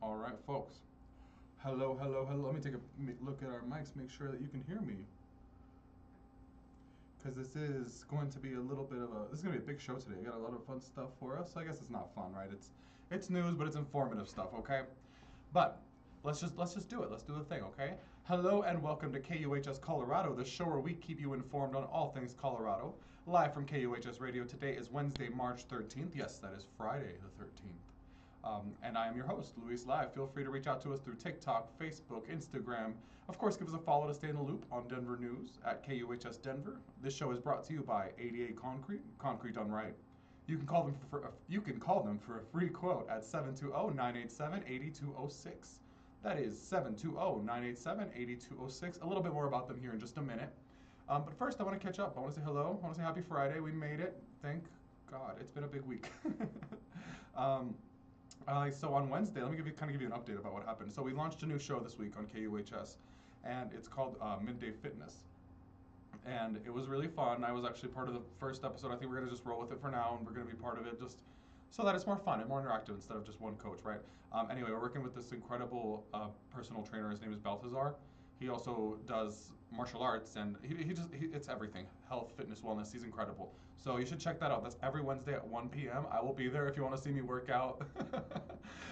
All right, folks. Hello, hello, hello. Let me take a look at our mics, make sure that you can hear me. Because this is going to be a little bit of a, this is going to be a big show today. I got a lot of fun stuff for us. I guess it's not fun, right? It's news, but it's informative stuff, okay? But let's just do it. Let's do the thing, okay? Hello and welcome to KUHS Colorado, the show where we keep you informed on all things Colorado. Live from KUHS Radio. Today is Wednesday, March 13th. Yes, that is Friday the 13th. And I am your host, Luis Live. Feel free to reach out to us through TikTok, Facebook, Instagram. Of course, give us a follow to stay in the loop on Denver News at KUHS Denver. This show is brought to you by 88 Concrete, concrete done right. You can call them for a free quote at 720-987-8206. That is 720-987-8206. A little bit more about them here in just a minute. But first, I want to catch up. I want to say hello. I want to say happy Friday. We made it. Thank God. It's been a big week. So on Wednesday, let me give you an update about what happened. So we launched a new show this week on KUHS, and it's called Midday Fitness. And it was really fun. I was actually part of the first episode. I think we're going to just roll with it for now, and we're going to be part of it just so that it's more fun and more interactive instead of just one coach, right? Anyway, we're working with this incredible personal trainer. His name is Balthazar. He also does martial arts, and it's everything. Health, fitness, wellness. He's incredible. So you should check that out. That's every Wednesday at 1 p.m. I will be there if you want to see me work out.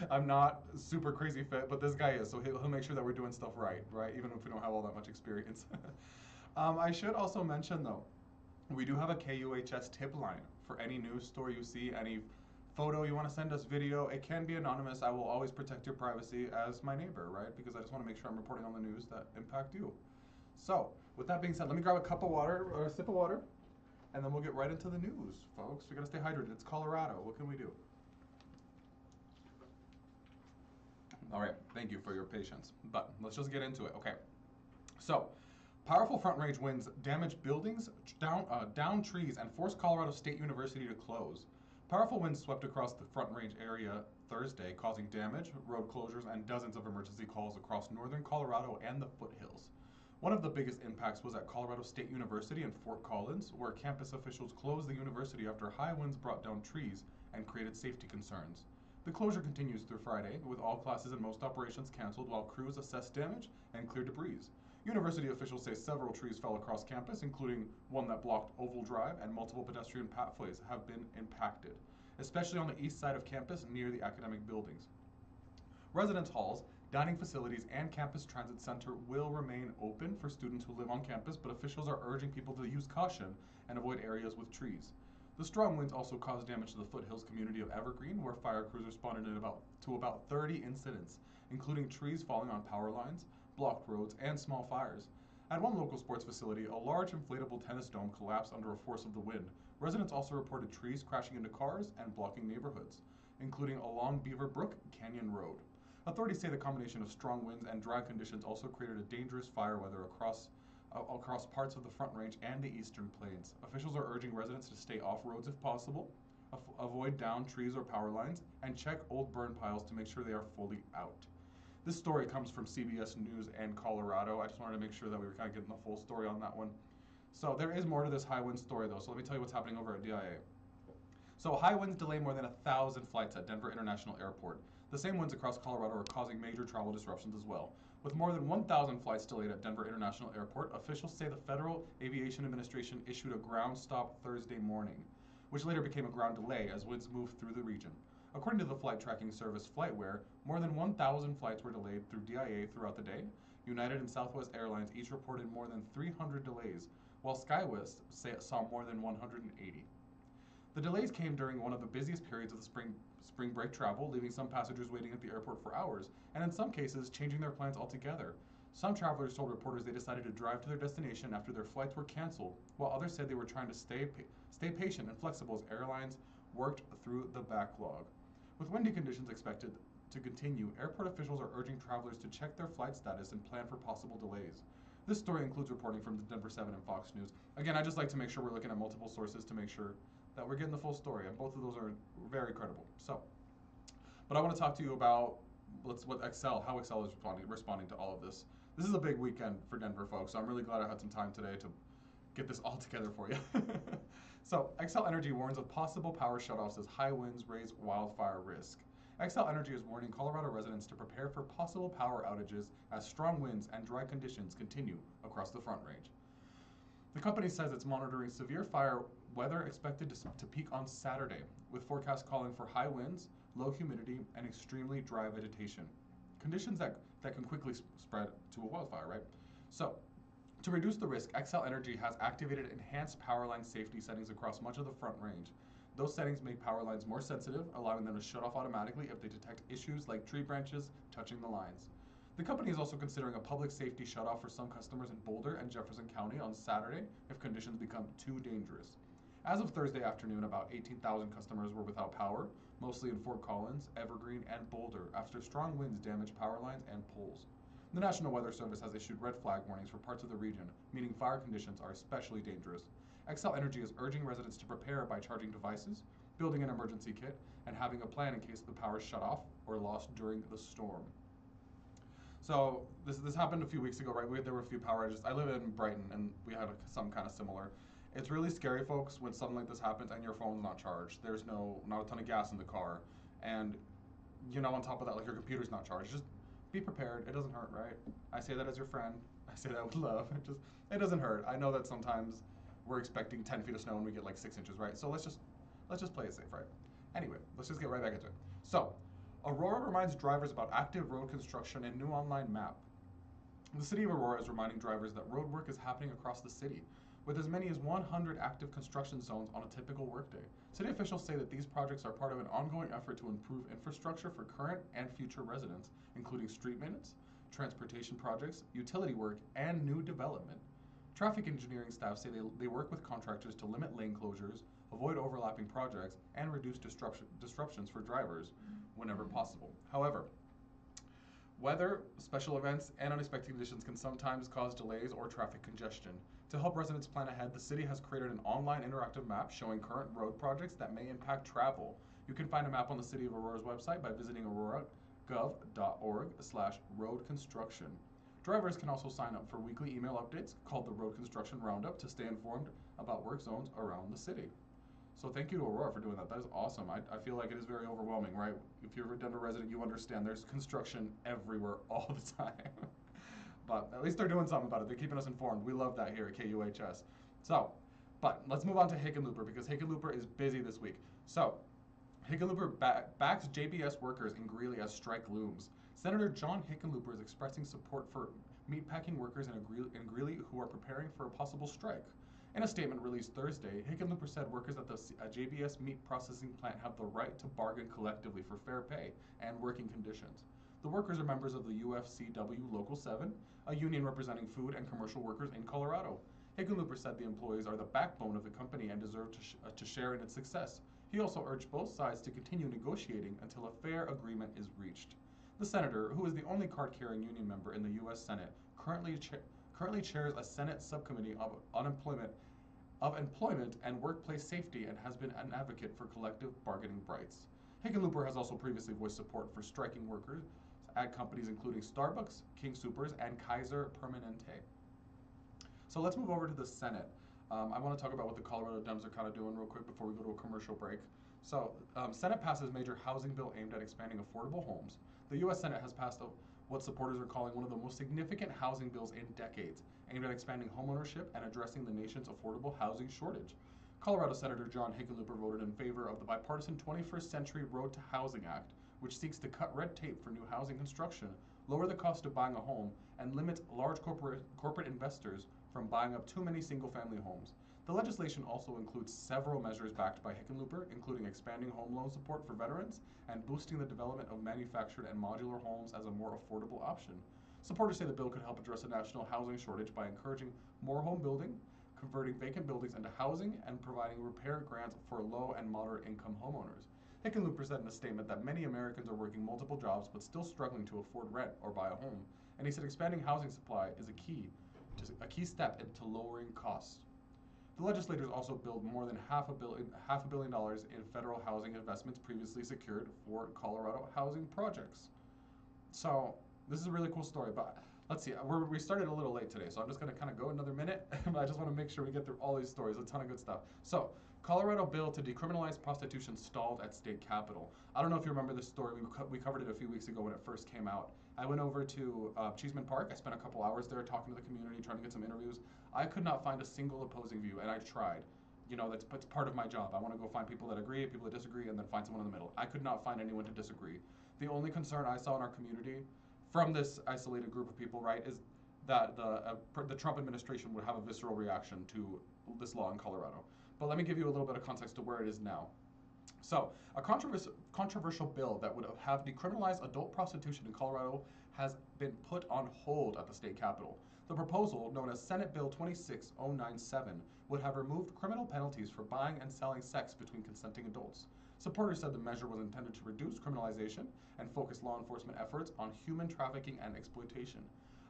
I'm not super crazy fit, but this guy is, so he'll make sure that we're doing stuff right? Even if we don't have all that much experience. I should also mention, though, we do have a KUHS tip line for any news story you see, any photo you want to send us, video. It can be anonymous. I will always protect your privacy as my neighbor, right? Because I just want to make sure I'm reporting on the news that impact you. So, with that being said, let me grab a cup of water or a sip of water, and then we'll get right into the news, folks. We got to stay hydrated. It's Colorado. What can we do? All right. Thank you for your patience. But let's just get into it. Okay. So, powerful front range winds damaged buildings, down trees, and forced Colorado State University to close. Powerful winds swept across the Front Range area Thursday, causing damage, road closures, and dozens of emergency calls across northern Colorado and the foothills. One of the biggest impacts was at Colorado State University in Fort Collins, where campus officials closed the university after high winds brought down trees and created safety concerns. The closure continues through Friday, with all classes and most operations canceled while crews assess damage and clear debris. University officials say several trees fell across campus, including one that blocked Oval Drive, and multiple pedestrian pathways have been impacted, especially on the east side of campus near the academic buildings. Residence halls, dining facilities, and campus transit center will remain open for students who live on campus, but officials are urging people to use caution and avoid areas with trees. The strong winds also caused damage to the foothills community of Evergreen, where fire crews responded to about 30 incidents, including trees falling on power lines, blocked roads, and small fires. At one local sports facility, a large inflatable tennis dome collapsed under a force of the wind. Residents also reported trees crashing into cars and blocking neighborhoods, including along Beaver Brook Canyon Road. Authorities say the combination of strong winds and dry conditions also created a dangerous fire weather across parts of the Front Range and the Eastern Plains. Officials are urging residents to stay off roads if possible, avoid downed trees or power lines, and check old burn piles to make sure they are fully out. This story comes from CBS News and Colorado. I just wanted to make sure that we were kind of getting the full story on that one. So there is more to this high wind story, though, so let me tell you what's happening over at DIA. So high winds delay more than 1,000 flights at Denver International Airport. The same winds across Colorado are causing major travel disruptions as well. With more than 1,000 flights delayed at Denver International Airport, officials say the Federal Aviation Administration issued a ground stop Thursday morning, which later became a ground delay as winds moved through the region. According to the flight tracking service FlightWare, more than 1,000 flights were delayed through DIA throughout the day. United and Southwest Airlines each reported more than 300 delays, while SkyWest saw more than 180. The delays came during one of the busiest periods of the spring break travel, leaving some passengers waiting at the airport for hours, and in some cases, changing their plans altogether. Some travelers told reporters they decided to drive to their destination after their flights were canceled, while others said they were trying to stay patient and flexible as airlines worked through the backlog. With windy conditions expected to continue, airport officials are urging travelers to check their flight status and plan for possible delays. This story includes reporting from the Denver 7 and Fox News. Again, I just like to make sure we're looking at multiple sources to make sure that we're getting the full story, and both of those are very credible. But I want to talk to you about how Excel is responding to all of this. This is a big weekend for Denver, folks, so I'm really glad I had some time today to get this all together for you. So, Xcel Energy warns of possible power shutoffs as high winds raise wildfire risk. Xcel Energy is warning Colorado residents to prepare for possible power outages as strong winds and dry conditions continue across the Front Range. The company says it's monitoring severe fire weather expected to peak on Saturday, with forecasts calling for high winds, low humidity, and extremely dry vegetation. Conditions that can quickly spread to a wildfire, right? So, to reduce the risk, Xcel Energy has activated enhanced power line safety settings across much of the Front Range. Those settings make power lines more sensitive, allowing them to shut off automatically if they detect issues like tree branches touching the lines. The company is also considering a public safety shutoff for some customers in Boulder and Jefferson County on Saturday if conditions become too dangerous. As of Thursday afternoon, about 18,000 customers were without power, mostly in Fort Collins, Evergreen, and Boulder, after strong winds damaged power lines and poles. The National Weather Service has issued red flag warnings for parts of the region, meaning fire conditions are especially dangerous. Xcel Energy is urging residents to prepare by charging devices, building an emergency kit, and having a plan in case the power is shut off or lost during the storm. So this happened a few weeks ago, right? There were a few power outages. I live in Brighton, and we had some kind of similar. It's really scary, folks, when something like this happens and your phone's not charged. There's not a ton of gas in the car, and on top of that, like your computer's not charged. Just be prepared. It doesn't hurt, right? I say that as your friend. I say that with love. It doesn't hurt. I know that sometimes we're expecting 10 feet of snow and we get like 6 inches, right? So let's just play it safe, right? Anyway, let's just get right back into it. So, Aurora reminds drivers about active road construction and new online map. The city of Aurora is reminding drivers that road work is happening across the city, with as many as 100 active construction zones on a typical workday. City officials say that these projects are part of an ongoing effort to improve infrastructure for current and future residents, including street maintenance, transportation projects, utility work, and new development. Traffic engineering staff say they work with contractors to limit lane closures, avoid overlapping projects, and reduce disruptions for drivers whenever possible. However, weather, special events, and unexpected conditions can sometimes cause delays or traffic congestion. To help residents plan ahead, the city has created an online interactive map showing current road projects that may impact travel. You can find a map on the City of Aurora's website by visiting auroragov.org/road construction. Drivers can also sign up for weekly email updates called the Road Construction Roundup to stay informed about work zones around the city. So thank you to Aurora for doing that. That is awesome. I feel like it is very overwhelming, right? If you're a Denver resident, you understand there's construction everywhere all the time. But at least they're doing something about it. They're keeping us informed. We love that here at KUHS. So, but let's move on to Hickenlooper because Hickenlooper is busy this week. So, Hickenlooper backs JBS workers in Greeley as strike looms. Senator John Hickenlooper is expressing support for meatpacking workers in Greeley who are preparing for a possible strike. In a statement released Thursday, Hickenlooper said workers at the JBS meat processing plant have the right to bargain collectively for fair pay and working conditions. The workers are members of the UFCW Local 7, a union representing food and commercial workers in Colorado. Hickenlooper said the employees are the backbone of the company and deserve to share in its success. He also urged both sides to continue negotiating until a fair agreement is reached. The senator, who is the only card-carrying union member in the U.S. Senate, currently chairs a Senate subcommittee of employment and workplace safety and has been an advocate for collective bargaining rights. Hickenlooper has also previously voiced support for striking workers at companies including Starbucks, King Soopers, and Kaiser Permanente. So let's move over to the Senate. I want to talk about what the Colorado Dems are kind of doing real quick before we go to a commercial break. So, Senate passes major housing bill aimed at expanding affordable homes. The U.S. Senate has passed what supporters are calling one of the most significant housing bills in decades, aimed at expanding homeownership and addressing the nation's affordable housing shortage. Colorado Senator John Hickenlooper voted in favor of the bipartisan 21st Century Road to Housing Act, which seeks to cut red tape for new housing construction, lower the cost of buying a home, and limit large corporate investors from buying up too many single-family homes. The legislation also includes several measures backed by Hickenlooper, including expanding home loan support for veterans and boosting the development of manufactured and modular homes as a more affordable option. Supporters say the bill could help address a national housing shortage by encouraging more home building, converting vacant buildings into housing, and providing repair grants for low and moderate income homeowners. Hickenlooper said in a statement that many Americans are working multiple jobs but still struggling to afford rent or buy a home. And he said expanding housing supply is a key step into lowering costs. The legislators also billed more than $500 million in federal housing investments previously secured for Colorado housing projects. So this is a really cool story, but let's see. We started a little late today, so I'm just going to kind of go another minute. But I just want to make sure we get through all these stories. A ton of good stuff. So Colorado bill to decriminalize prostitution stalled at state capitol. I don't know if you remember this story. We covered it a few weeks ago when it first came out. I went over to Cheeseman Park. I spent a couple hours there talking to the community, trying to get some interviews. I could not find a single opposing view, and I tried. You know, that's part of my job. I want to go find people that agree, people that disagree, and then find someone in the middle. I could not find anyone to disagree. The only concern I saw in our community from this isolated group of people, right, is that the Trump administration would have a visceral reaction to this law in Colorado. But let me give you a little bit of context to where it is now. So, a controversial bill that would have decriminalized adult prostitution in Colorado has been put on hold at the state capitol. The proposal, known as Senate Bill 26097, would have removed criminal penalties for buying and selling sex between consenting adults. Supporters said the measure was intended to reduce criminalization and focus law enforcement efforts on human trafficking and exploitation.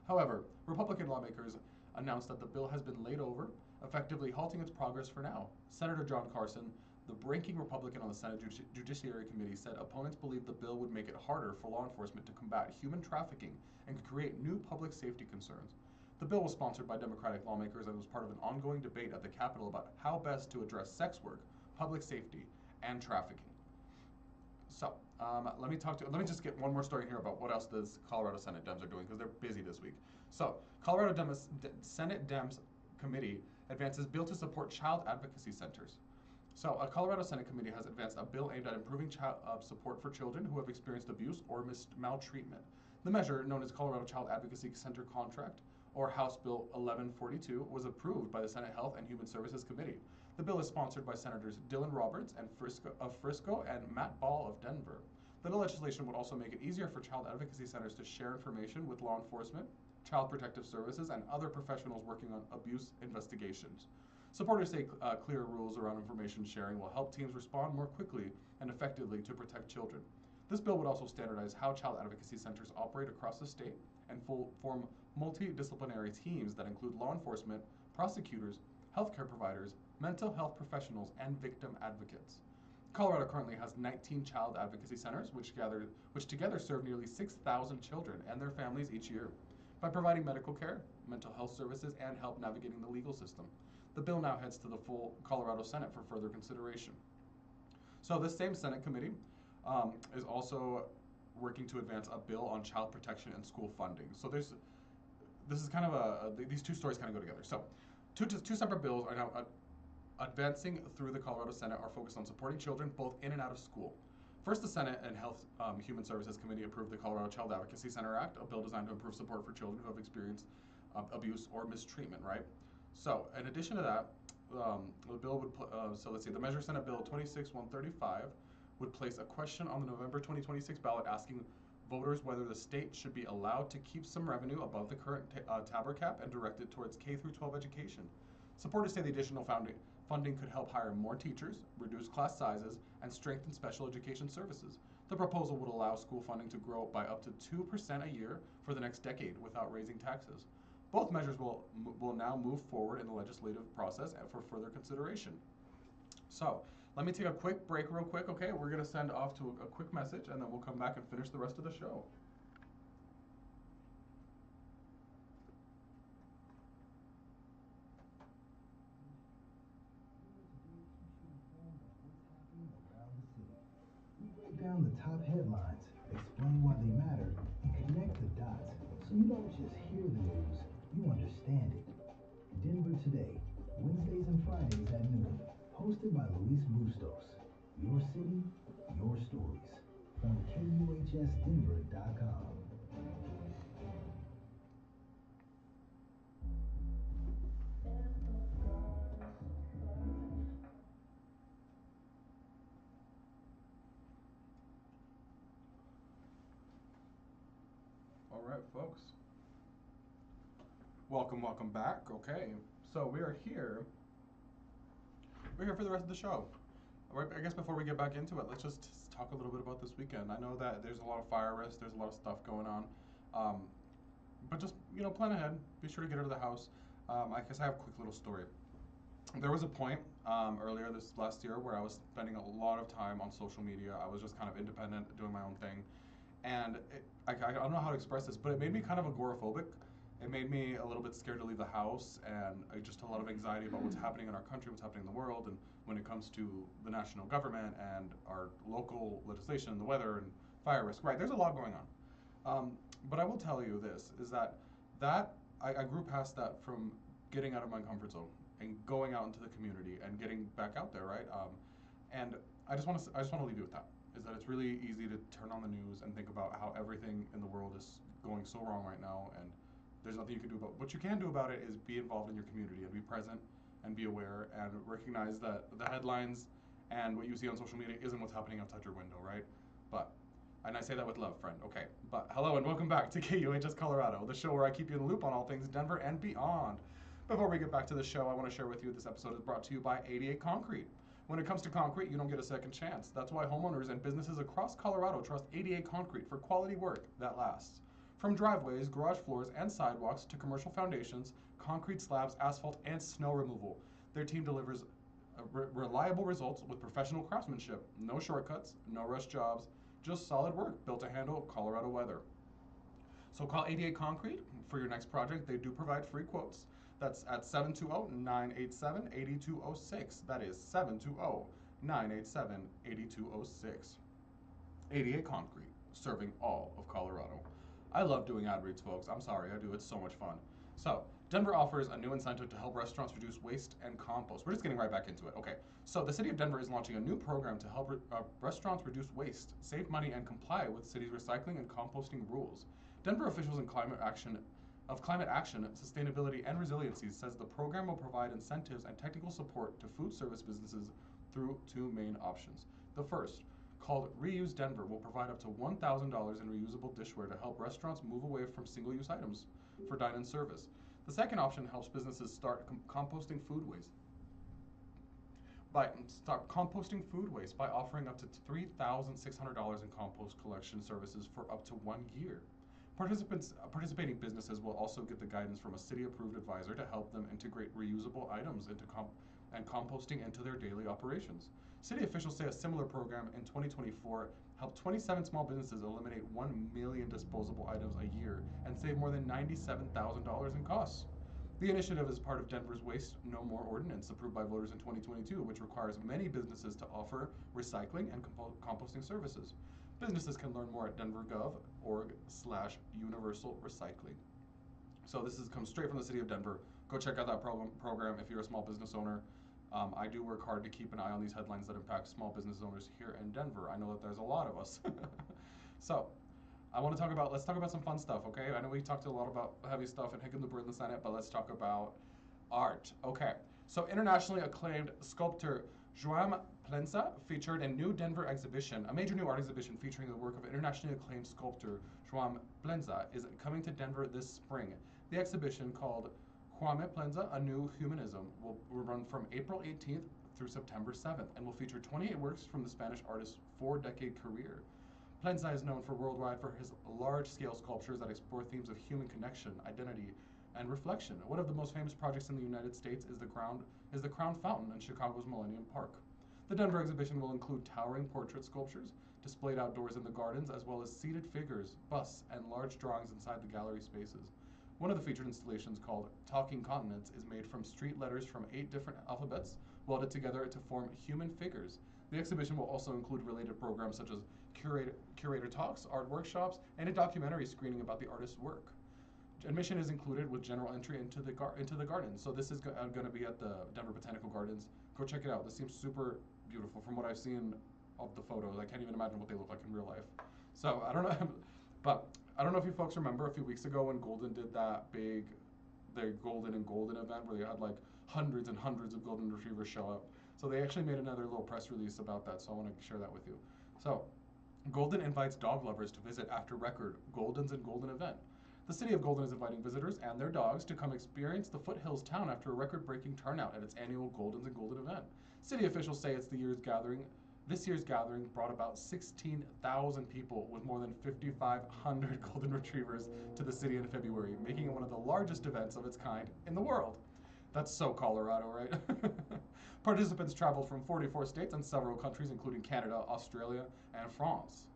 However, Republican lawmakers announced that the bill has been laid over, effectively halting its progress for now. Senator John Carson, the ranking Republican on the Senate Judiciary Committee, said opponents believe the bill would make it harder for law enforcement to combat human trafficking and could create new public safety concerns. The bill was sponsored by Democratic lawmakers and was part of an ongoing debate at the Capitol about how best to address sex work, public safety, and trafficking. So, let me just get one more story here about what else the Colorado Senate Dems are doing, because they're busy this week. So, Senate Dems Committee advances bill to support child advocacy centers. So, a Colorado Senate committee has advanced a bill aimed at improving support for children who have experienced abuse or maltreatment. The measure, known as Colorado Child Advocacy Center Contract, or House Bill 1142, was approved by the Senate Health and Human Services Committee. The bill is sponsored by Senators Dylan Roberts of Frisco and Matt Ball of Denver. The legislation would also make it easier for child advocacy centers to share information with law enforcement, child protective services, and other professionals working on abuse investigations. Supporters say clear rules around information sharing will help teams respond more quickly and effectively to protect children. This bill would also standardize how child advocacy centers operate across the state and form multidisciplinary teams that include law enforcement, prosecutors, healthcare providers, mental health professionals, and victim advocates. Colorado currently has 19 child advocacy centers, which together serve nearly 6,000 children and their families each year by providing medical care, mental health services, and help navigating the legal system. The bill now heads to the full Colorado Senate for further consideration. So this same Senate committee is also working to advance a bill on child protection and school funding. So this is kind of these two stories kind of go together. So two separate bills are now advancing through the Colorado Senate are focused on supporting children both in and out of school. First, the Senate and Health Human Services Committee approved the Colorado Child Advocacy Center Act, a bill designed to improve support for children who have experienced abuse or mistreatment, right? So, in addition to that, the bill would, the Measure Senate Bill 26135 would place a question on the November 2026 ballot asking voters whether the state should be allowed to keep some revenue above the current TABR cap and direct it towards K through 12 education. Supporters say the additional funding could help hire more teachers, reduce class sizes, and strengthen special education services. The proposal would allow school funding to grow by up to 2% a year for the next decade without raising taxes. Both measures will now move forward in the legislative process and for further consideration. So, let me take a quick break real quick, okay? We're going to send off to a quick message, and then we'll come back and finish the rest of the show. Down the top headlines, explain why they matter, and connect the dots so you don't just hear the news, you understand it. Denver Today, Wednesdays and Fridays at noon, hosted by Luis Bustos. Your city, your stories, on KUHSdenver.com. All right, folks. Welcome back. Okay, so we are here. We're here for the rest of the show. I guess before we get back into it, let's just talk a little bit about this weekend. I know that there's a lot of fire risk, there's a lot of stuff going on, but just plan ahead. Be sure to get out of the house. I guess I have a quick little story. There was a point earlier this last year where I was spending a lot of time on social media. I was just kind of independent, doing my own thing, and I don't know how to express this, but it made me kind of agoraphobic. It made me a little bit scared to leave the house, and just a lot of anxiety about what's happening in our country, what's happening in the world, and when it comes to the national government and our local legislation, the weather, and fire risk. Right, there's a lot going on. But I will tell you this: is that I grew past that from getting out of my comfort zone and going out into the community and getting back out there, right? And I just want to leave you with that: is that it's really easy to turn on the news and think about how everything in the world is going so wrong right now, and there's nothing you can do about it. What you can do about it is be involved in your community and be present and be aware and recognize that the headlines and what you see on social media isn't what's happening outside your window, right? But, and I say that with love, friend. Okay, but hello and welcome back to KUHS Colorado, the show where I keep you in the loop on all things Denver and beyond. Before we get back to the show, I want to share with you this episode is brought to you by 88 Concrete. When it comes to concrete, you don't get a second chance. That's why homeowners and businesses across Colorado trust 88 Concrete for quality work that lasts. From driveways, garage floors, and sidewalks to commercial foundations, concrete slabs, asphalt, and snow removal, their team delivers reliable results with professional craftsmanship. No shortcuts, no rush jobs, just solid work built to handle Colorado weather. So call 88 Concrete for your next project. They do provide free quotes. That's at 720-987-8206. That is 720-987-8206. 88 Concrete, serving all of Colorado. I love doing ad reads, folks. I'm sorry, I do. It's so much fun. So, Denver offers a new incentive to help restaurants reduce waste and compost. We're just getting right back into it. Okay, so the city of Denver is launching a new program to help restaurants reduce waste, save money, and comply with the city's recycling and composting rules. Denver officials in Climate Action, Sustainability, and Resiliency says the program will provide incentives and technical support to food service businesses through two main options. The first, called Reuse Denver, will provide up to $1,000 in reusable dishware to help restaurants move away from single-use items for dine-in service. The second option helps businesses start composting food waste. Start composting food waste by offering up to $3,600 in compost collection services for up to 1 year. Participating businesses will also get the guidance from a city-approved advisor to help them integrate reusable items into composting into their daily operations. City officials say a similar program in 2024 helped 27 small businesses eliminate 1 million disposable items a year and save more than $97,000 in costs. The initiative is part of Denver's Waste No More Ordinance, approved by voters in 2022, which requires many businesses to offer recycling and composting services. Businesses can learn more at denvergov.org/universal recycling. So this comes straight from the city of Denver. Go check out that program if you're a small business owner. I do work hard to keep an eye on these headlines that impact small business owners here in Denver. I know that there's a lot of us. So, let's talk about some fun stuff, okay? I know we talked a lot about heavy stuff and Hickenlooper in the Senate, but let's talk about art. Okay, so internationally acclaimed sculptor Joam Plensa featured a new Denver exhibition, a major new art exhibition featuring the work of internationally acclaimed sculptor Joam Plensa is coming to Denver this spring. The exhibition, called Joam Plensa, A New Humanism, will run from April 18th through September 7th and will feature 28 works from the Spanish artist's 4-decade career. Plensa is known worldwide for his large-scale sculptures that explore themes of human connection, identity, and reflection. One of the most famous projects in the United States is the Crown Fountain in Chicago's Millennium Park. The Denver exhibition will include towering portrait sculptures displayed outdoors in the gardens, as well as seated figures, busts, and large drawings inside the gallery spaces. One of the featured installations, called Talking Continents, is made from street letters from 8 different alphabets, welded together to form human figures. The exhibition will also include related programs such as curator talks, art workshops, and a documentary screening about the artist's work. Admission is included with general entry into the garden. So this is going to be at the Denver Botanical Gardens. Go check it out. This seems super beautiful from what I've seen of the photos. I can't even imagine what they look like in real life. So I don't know, but I don't know if you folks remember a few weeks ago when Golden did their Golden and Golden event where they had like hundreds and hundreds of golden retrievers show up. So they actually made another little press release about that, so I want to share that with you. So, Golden invites dog lovers to visit after record Golden's and Golden event. The city of Golden is inviting visitors and their dogs to come experience the foothills town after a record-breaking turnout at its annual Golden's and Golden event. City officials say this year's gathering brought about 16,000 people with more than 5,500 golden retrievers to the city in February, making it one of the largest events of its kind in the world. That's so Colorado, right? Participants traveled from 44 states and several countries, including Canada, Australia, and France.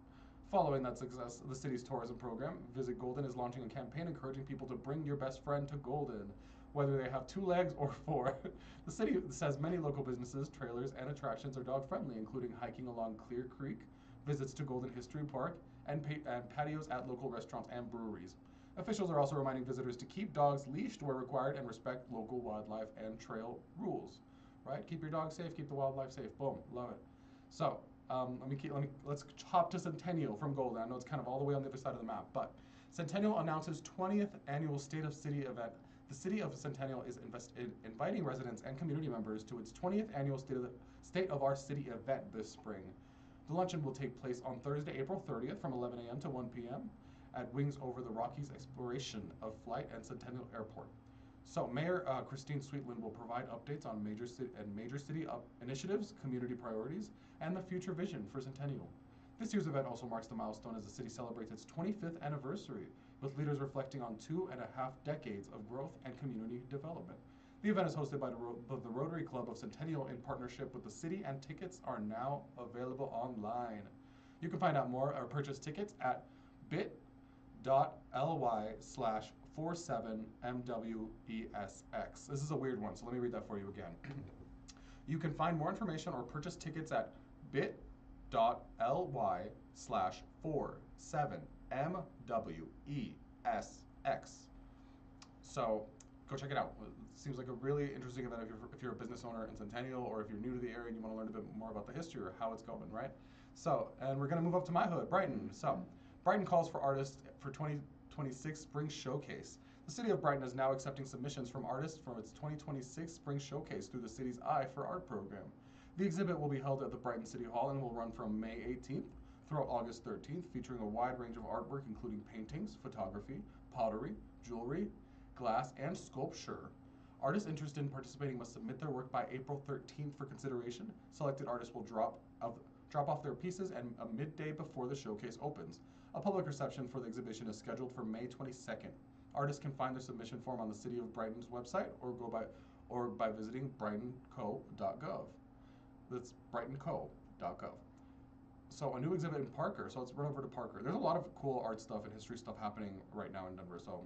Following that success, the city's tourism program, Visit Golden, is launching a campaign encouraging people to bring your best friend to Golden, whether they have 2 legs or 4. The city says many local businesses, trailers, and attractions are dog friendly, including hiking along Clear Creek, visits to Golden History Park, and patios at local restaurants and breweries. Officials are also reminding visitors to keep dogs leashed where required and respect local wildlife and trail rules. Right? Keep your dog safe, keep the wildlife safe. Boom, love it. So, let's hop to Centennial from Golden. I know it's kind of all the way on the other side of the map, but Centennial announces 20th annual State of City event. The city of Centennial is inviting residents and community members to its 20th annual State of Our City event this spring. The luncheon will take place on Thursday, April 30th from 11 a.m. to 1 p.m. at Wings Over the Rockies Exploration of Flight and Centennial Airport. So Mayor Christine Sweetland will provide updates on major city initiatives, community priorities, and the future vision for Centennial. This year's event also marks the milestone as the city celebrates its 25th anniversary, with leaders reflecting on 2.5 decades of growth and community development. The event is hosted by the Rotary Club of Centennial in partnership with the city, and tickets are now available online. You can find out more or purchase tickets at bit.ly/47MWESX. This is a weird one, so let me read that for you again. You can find more information or purchase tickets at bit.ly/47MWESX. So go check it out. It seems like a really interesting event if you're a business owner in Centennial, or if you're new to the area and you want to learn a bit more about the history or how it's going, right? So, and we're going to move up to my hood, Brighton. So, Brighton calls for artists for 2026 Spring Showcase. The city of Brighton is now accepting submissions from artists from its 2026 Spring Showcase through the city's Eye for Art program. The exhibit will be held at the Brighton City Hall and will run from May 18th through August 13th, featuring a wide range of artwork including paintings, photography, pottery, jewelry, glass, and sculpture. Artists interested in participating must submit their work by April 13th for consideration. Selected artists will drop off their pieces and a midday before the showcase opens. A public reception for the exhibition is scheduled for May 22nd. Artists can find their submission form on the City of Brighton's website or by visiting brightonco.gov. That's brightonco.gov. So a new exhibit in Parker. So let's run over to Parker. There's a lot of cool art stuff and history stuff happening right now in Denver. So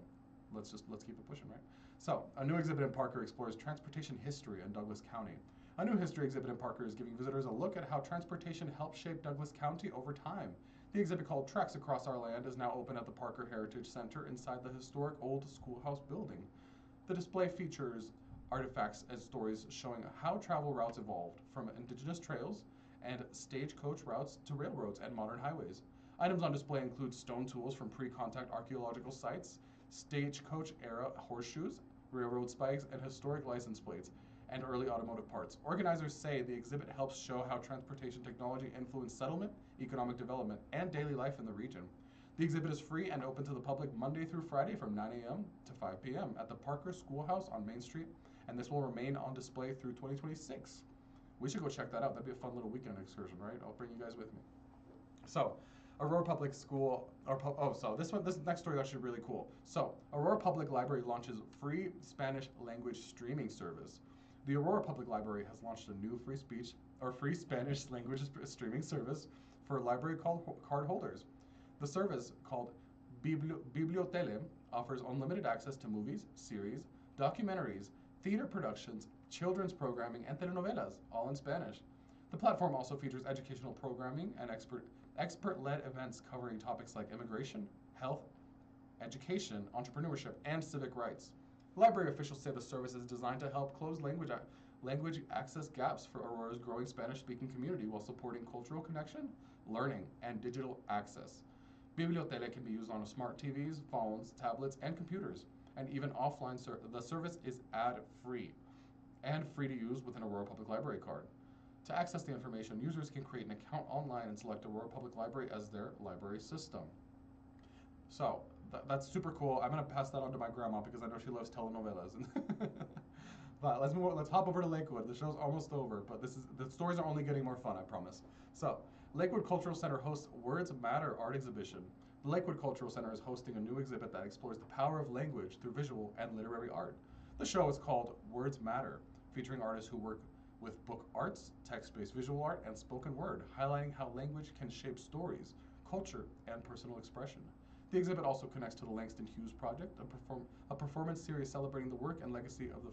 let's keep it pushing, right? So a new exhibit in Parker explores transportation history in Douglas County. A new history exhibit in Parker is giving visitors a look at how transportation helped shape Douglas County over time. The exhibit, called Tracks Across Our Land, is now open at the Parker Heritage Center inside the historic old schoolhouse building. The display features artifacts and stories showing how travel routes evolved, from indigenous trails and stagecoach routes to railroads and modern highways. Items on display include stone tools from pre-contact archaeological sites, stagecoach-era horseshoes, railroad spikes, and historic license plates, and early automotive parts. Organizers say the exhibit helps show how transportation technology influenced settlement, economic development, and daily life in the region. The exhibit is free and open to the public Monday through Friday from 9 a.m. to 5 p.m. at the Parker Schoolhouse on Main Street, and this will remain on display through 2026. We should go check that out. That'd be a fun little weekend excursion, right? I'll bring you guys with me. So, Aurora Public School, this next story is actually really cool. So, Aurora Public Library launches free Spanish language streaming service. The Aurora Public Library has launched a new free Spanish language streaming service for library card holders. The service, called Bibliotele, offers unlimited access to movies, series, documentaries, theater productions, children's programming, and telenovelas, all in Spanish. The platform also features educational programming and expert-led events covering topics like immigration, health, education, entrepreneurship, and civic rights. Library officials say the service is designed to help close language access gaps for Aurora's growing Spanish-speaking community while supporting cultural connection, learning, and digital access. Bibliotele can be used on smart TVs, phones, tablets, and computers, and even offline. The service is ad-free and free to use with an Aurora Public Library card. To access the information, users can create an account online and select Aurora Public Library as their library system. So that's super cool. I'm gonna pass that on to my grandma because I know she loves telenovelas. But let's hop over to Lakewood. The show's almost over, but the stories are only getting more fun, I promise. So, Lakewood Cultural Center hosts Words Matter art exhibition. The Lakewood Cultural Center is hosting a new exhibit that explores the power of language through visual and literary art. The show is called Words Matter, featuring artists who work with book arts, text-based visual art, and spoken word, highlighting how language can shape stories, culture, and personal expression. The exhibit also connects to the Langston Hughes Project, a performance series celebrating the work and legacy of the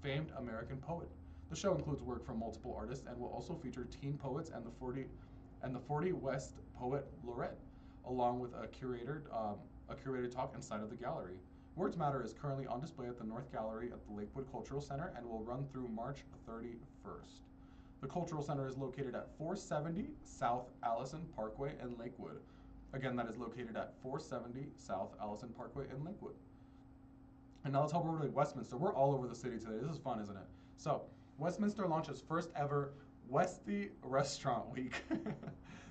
famed American poet. The show includes work from multiple artists and will also feature teen poets and the 40 West Poet Laureate, along with a curated talk inside of the gallery. Words Matter is currently on display at the North Gallery at the Lakewood Cultural Center and will run through March 31st. The Cultural Center is located at 470 South Allison Parkway in Lakewood. Again, that is located at 470 South Allison Parkway in Lakewood. And now let's hop over to Westminster. We're all over the city today. This is fun, isn't it? So, Westminster launches first ever Westy Restaurant Week.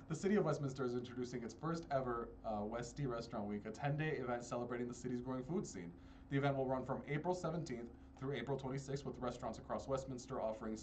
The city of Westminster is introducing its first ever Westy Restaurant Week, a 10-day event celebrating the city's growing food scene. The event will run from April 17th through April 26th, with restaurants across Westminster offering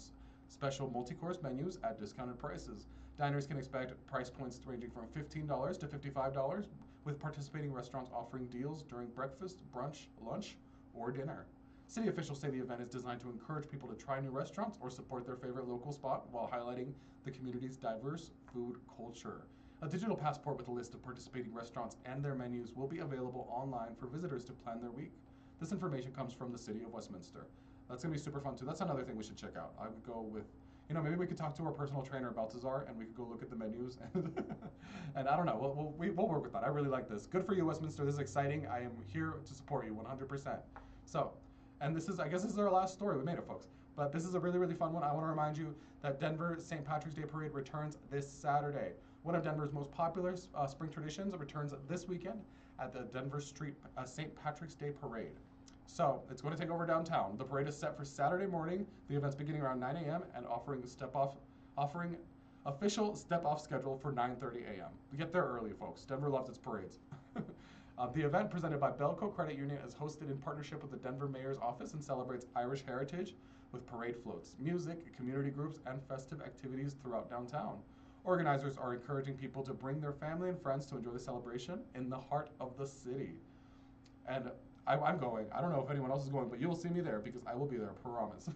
special multi-course menus at discounted prices. Diners can expect price points ranging from $15 to $55, with participating restaurants offering deals during breakfast, brunch, lunch, or dinner. City officials say the event is designed to encourage people to try new restaurants or support their favorite local spot while highlighting the community's diverse food culture. A digital passport with a list of participating restaurants and their menus will be available online for visitors to plan their week. This information comes from the City of Westminster. That's going to be super fun too. That's another thing we should check out. I would go with, maybe we could talk to our personal trainer, Baltazar, and we could go look at the menus. And I don't know, we'll work with that. I really like this. Good for you, Westminster. This is exciting. I am here to support you 100%. So, and I guess this is our last story. We made it, folks. But this is a really, really fun one. I want to remind you that Denver St. Patrick's Day Parade returns this Saturday. One of Denver's most popular spring traditions returns this weekend at the Denver Street St. Patrick's Day Parade. So it's going to take over downtown. The parade is set for Saturday morning. The event's beginning around 9 a.m. and offering official step-off schedule for 9:30 a.m. Get there early, folks. Denver loves its parades. The event, presented by Belco Credit Union, is hosted in partnership with the Denver Mayor's Office and celebrates Irish heritage with parade floats, music, community groups, and festive activities throughout downtown. Organizers are encouraging people to bring their family and friends to enjoy the celebration in the heart of the city. And I'm going. I don't know if anyone else is going, but you'll see me there because I will be there, promise.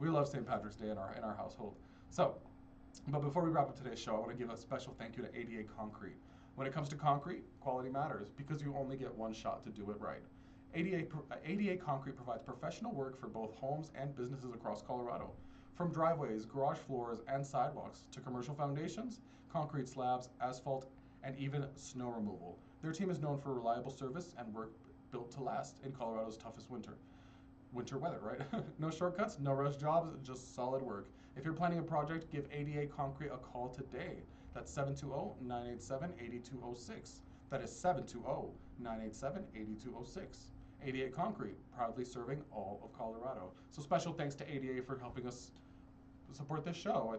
We love St. Patrick's Day in our household. So, but before we wrap up today's show, I want to give a special thank you to ADA Concrete. When it comes to concrete, quality matters because you only get one shot to do it right. ADA Concrete provides professional work for both homes and businesses across Colorado. From driveways, garage floors, and sidewalks to commercial foundations, concrete slabs, asphalt, and even snow removal. Their team is known for reliable service and work built to last in Colorado's toughest winter weather, right? No shortcuts, no rush jobs, just solid work. If you're planning a project, give ADA Concrete a call today. That's 720-987-8206. That is 720-987-8206. 88 Concrete, proudly serving all of Colorado. So special thanks to ADA for helping us support this show.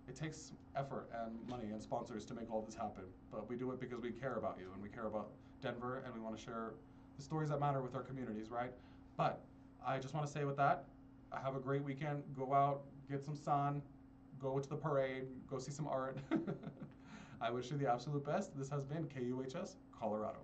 It takes effort and money and sponsors to make all this happen, but we do it because we care about you and we care about Denver and we want to share the stories that matter with our communities, right? But I just want to say with that, have a great weekend. Go out, get some sun, go to the parade, go see some art. I wish you the absolute best. This has been KUHS Colorado.